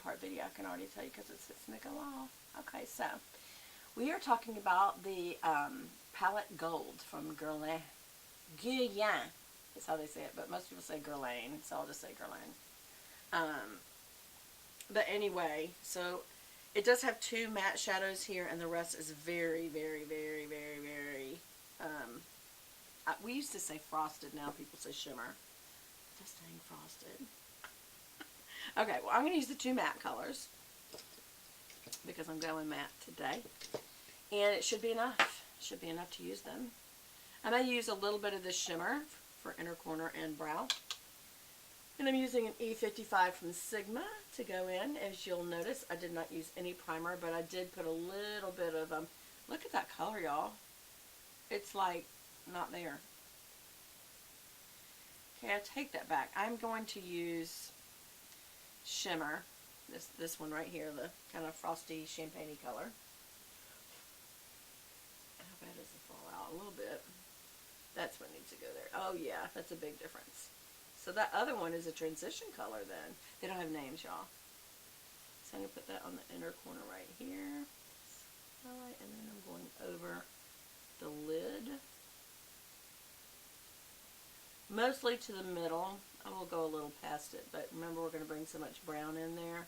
two-part video, I can already tell you, because it's sneaking along. Okay, so we are talking about the palette gold from Guerlain. Guerlain is how they say it, but most people say Guerlain, so I'll just say Guerlain. But anyway, so it does have two matte shadows here, and the rest is very, very, very, very, very, we used to say frosted, now people say shimmer. Just saying frosted. Okay, well, I'm going to use the two matte colors because I'm going matte today. And it should be enough. Should be enough to use them. I'm going to use a little bit of this shimmer for inner corner and brow. And I'm using an E55 from Sigma to go in. As you'll notice, I did not use any primer, but I did put a little bit of, look at that color, y'all. It's like not there. Okay, I take that back. I'm going to use shimmer, this one right here, the kind of frosty champagne color. How bad does it fall out? A little bit. That's what needs to go there. Oh yeah, that's a big difference. So that other one is a transition color then. They don't have names, y'all. So I'm going to put that on the inner corner right here. Highlight, and then I'm going over the lid. Mostly to the middle. I will go a little past it, but remember we're going to bring so much brown in there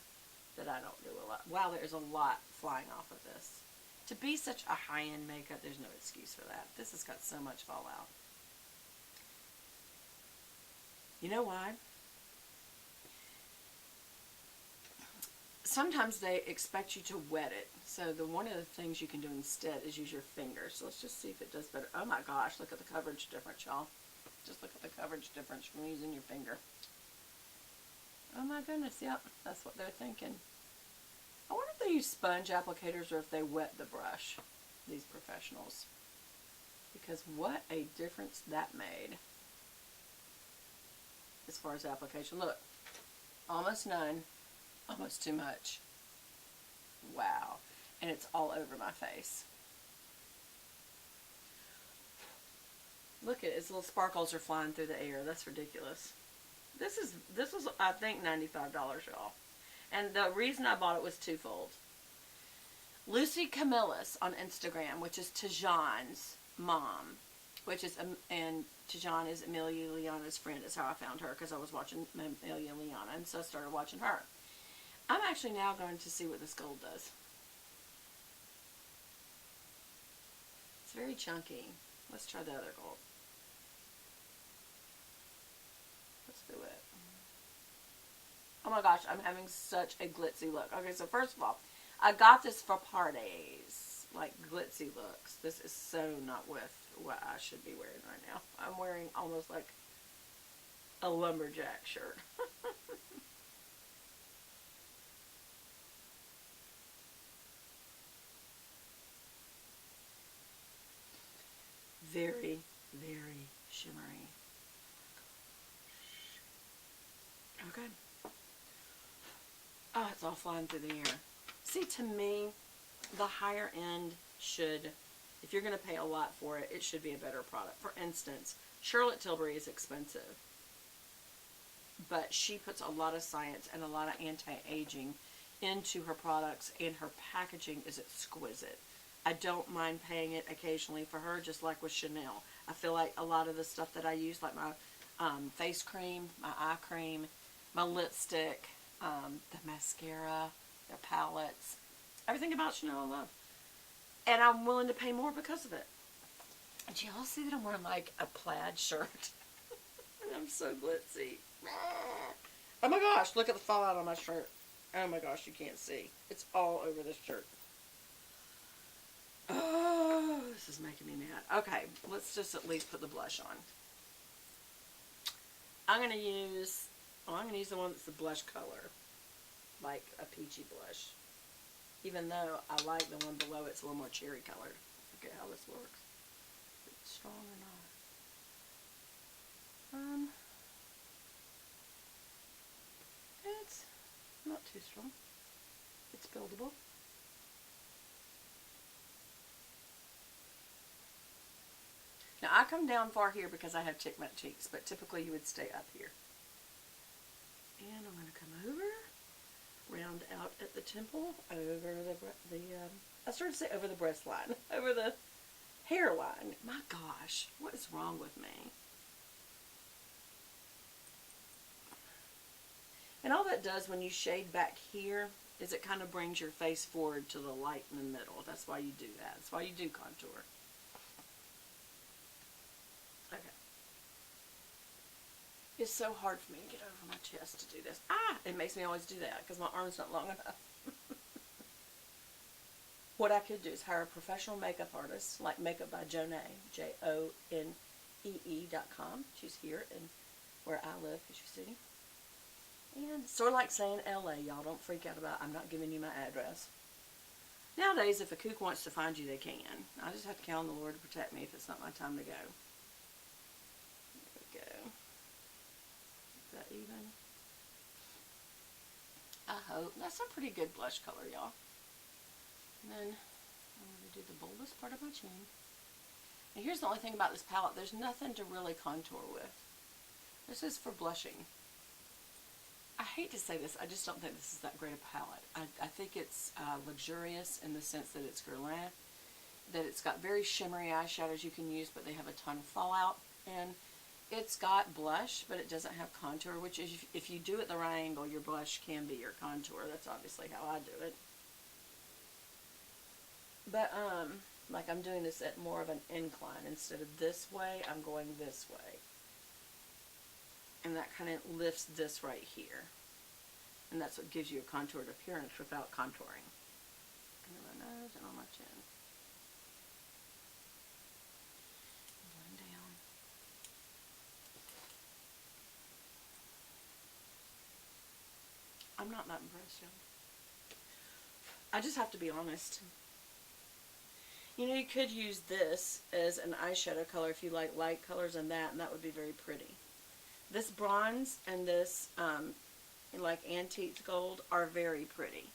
that I don't do a lot. Wow, there's a lot flying off of this. To be such a high-end makeup, there's no excuse for that. This has got so much fallout. You know why? Sometimes they expect you to wet it. So one of the things you can do instead is use your finger. So let's just see if it does better. Oh my gosh, look at the coverage difference, y'all. Just look at the coverage difference from using your finger. Oh my goodness, yep, that's what they're thinking. I wonder if they use sponge applicators or if they wet the brush, these professionals. Because what a difference that made as far as application. Look, almost none, almost too much. Wow. And it's all over my face. Look at it, its little sparkles are flying through the air. That's ridiculous. This was I think $95, y'all. And the reason I bought it was twofold. Lucy Camillus on Instagram, which is Tijan's mom, which is and Tijan is Amelia Liana's friend, is how I found her, because I was watching Amelia Liana, and so I started watching her. I'm actually now going to see what this gold does. It's very chunky. Let's try the other gold. Let's do it. Oh my gosh, I'm having such a glitzy look. Okay, so first of all, I got this for parties, like glitzy looks. This is so not with what I should be wearing right now. I'm wearing almost like a lumberjack shirt. Very, very shimmery. Okay. Oh, it's all flying through the air. See, to me, the higher end should, if you're going to pay a lot for it, it should be a better product. For instance, Charlotte Tilbury is expensive, but she puts a lot of science and a lot of anti-aging into her products, and her packaging is exquisite. I don't mind paying it occasionally for her, just like with Chanel. I feel like a lot of the stuff that I use, like my face cream, my eye cream, my lipstick, the mascara, their palettes, everything about Chanel I love. And I'm willing to pay more because of it. Do y'all see that I'm wearing like a plaid shirt? And I'm so glitzy. Oh my gosh, look at the fallout on my shirt. Oh my gosh, you can't see. It's all over this shirt. Oh, this is making me mad. Okay, let's just at least put the blush on. I'm going to use the one that's the blush color. Like a peachy blush. Even though I like the one below, it's a little more cherry colored. I forget how this works. Is it strong or not? It's not too strong. It's buildable. Now I come down far here because I have chick matte cheeks, but typically you would stay up here. And I'm going to come over round out at the temple, over I started to say over the breast line, over the hairline. My gosh, what is wrong with me? And all that does when you shade back here is it kind of brings your face forward to the light in the middle. That's why you do that. That's why you do contour. Okay. It's so hard for me to get over my chest to do this. It makes me always do that because my arm's not long enough. What I could do is hire a professional makeup artist, like Makeup by Jonee, JONEE.com. She's here in where I live, as you see. And sort of like saying LA, y'all. Don't freak out about it. I'm not giving you my address. Nowadays, if a kook wants to find you, they can. I just have to count on the Lord to protect me if it's not my time to go. There we go. Is that even? I hope. That's a pretty good blush color, y'all. And then I'm going to do the boldest part of my chin. And here's the only thing about this palette. There's nothing to really contour with. This is for blushing. I hate to say this, I just don't think this is that great a palette. I think it's luxurious in the sense that it's Guerlain, that it's got very shimmery eyeshadows you can use, but they have a ton of fallout. And it's got blush, but it doesn't have contour, which is, if you do it the right angle, your blush can be your contour. That's obviously how I do it. But, like I'm doing this at more of an incline. Instead of this way, I'm going this way. And that kind of lifts this right here. And that's what gives you a contoured appearance without contouring. Under my nose and on my chin. Blend down. I'm not that impressed, y'all. I just have to be honest. You know, you could use this as an eyeshadow color if you like light colors and that would be very pretty. This bronze and this, like antique gold, are very pretty.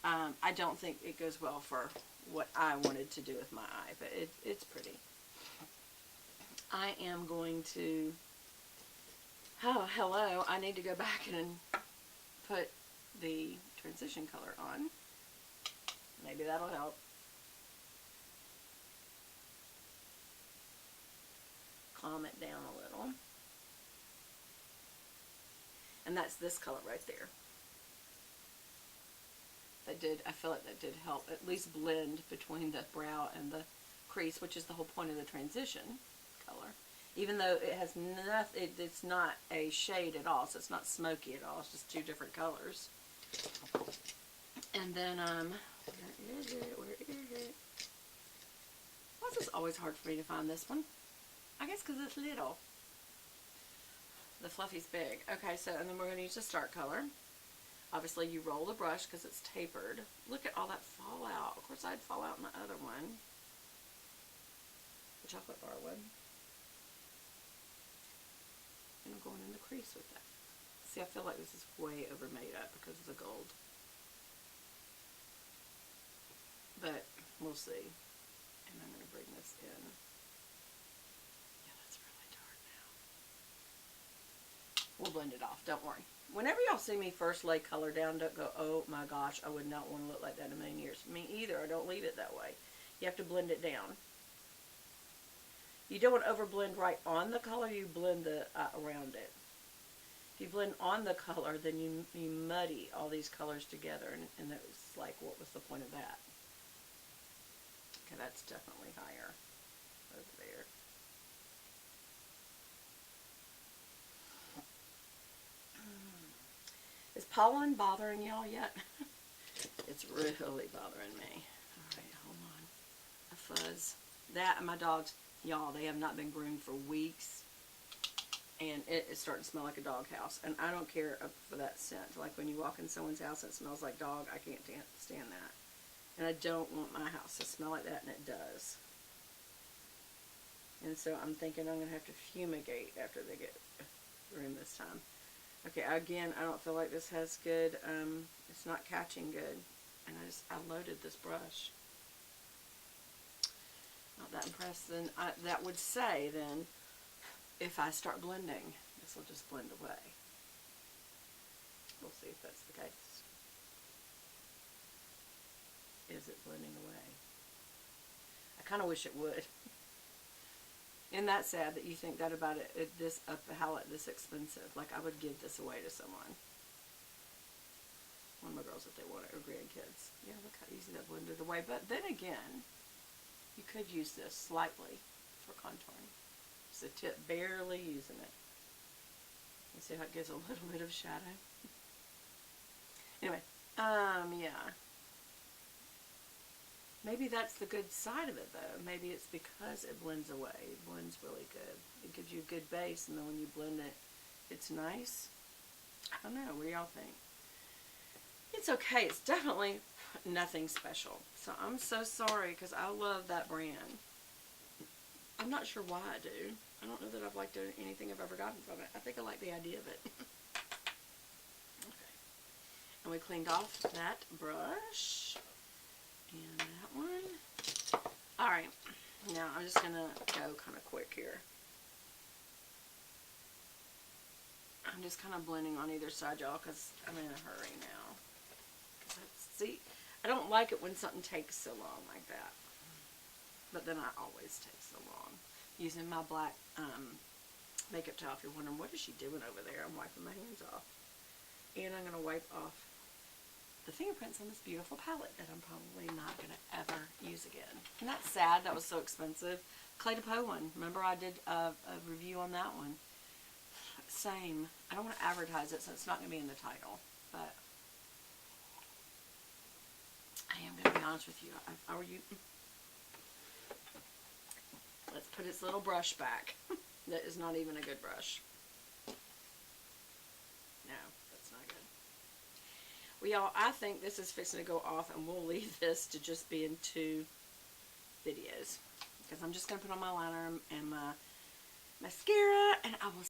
I don't think it goes well for what I wanted to do with my eye, but it's pretty. I am going to, oh, hello, I need to go back and put the transition color on. Maybe that'll help. Calm it down a little. And that's this color right there. I feel like that did help at least blend between the brow and the crease, which is the whole point of the transition color. Even though it has nothing, it's not a shade at all, so it's not smoky at all, it's just two different colors. And then, where is it? Why is this always hard for me to find this one? I guess because it's little. The fluffy's big. Okay, so, and then we're going to use the start color. Obviously, you roll the brush because it's tapered. Look at all that fallout. Of course, I'd fall out in my other one. The chocolate bar one. And I'm going in the crease with that. See, I feel like this is way over made up because of the gold. But, we'll see. And I'm going to bring this in. We'll blend it off, don't worry. Whenever y'all see me first lay color down, don't go, oh my gosh, I would not want to look like that in a million years. Me either, I don't leave it that way. You have to blend it down. You don't want to overblend right on the color, you blend the around it. If you blend on the color, then you muddy all these colors together, and it was like, what was the point of that? Okay, that's definitely higher over there. Is pollen bothering y'all yet? It's really bothering me. Alright, hold on. A fuzz. That and my dogs, y'all, they have not been groomed for weeks. And it is starting to smell like a dog house. And I don't care for that scent. Like when you walk in someone's house and it smells like dog, I can't stand that. And I don't want my house to smell like that, and it does. And so I'm thinking I'm going to have to fumigate after they get groomed this time. Okay, again, I don't feel like this has good, it's not catching good. And I loaded this brush. Not that impressed. Then that would say, then, if I start blending, this will just blend away. We'll see if that's the case. is it blending away? I kind of wish it would. Isn't that sad that you think that about it, this a palette this expensive? Like, I would give this away to someone. One of my girls if they want it, or grandkids. Yeah, look how easy that blended away. But then again, you could use this slightly for contouring. Just a tip, barely using it. You see how it gives a little bit of shadow? Anyway, yeah. Maybe that's the good side of it, though. Maybe it's because it blends away. It blends really good. It gives you a good base, and then when you blend it, it's nice. I don't know. What do y'all think? It's okay. It's definitely nothing special. So I'm so sorry, because I love that brand. I'm not sure why I do. I don't know that I've liked anything I've ever gotten from it. I think I like the idea of it. Okay. And we cleaned off that brush. And that one. Alright. Now I'm just going to go kind of quick here. I'm just kind of blending on either side, y'all, because I'm in a hurry now. See, I don't like it when something takes so long like that. But then I always take so long. Using my black makeup towel. If you're wondering, what is she doing over there? I'm wiping my hands off. And I'm going to wipe off the fingerprints on this beautiful palette that I'm probably not going to ever use again. And that's sad. That was so expensive. Clé de Peau one. Remember I did a review on that one. Same. I don't want to advertise it, so it's not going to be in the title. But I am going to be honest with you. How are you? Let's put its little brush back. That is not even a good brush. No, that's not good. Well, y'all, I think this is fixing to go off, and we'll leave this to just be in 2 videos. Because I'm just going to put on my liner and my mascara, and I will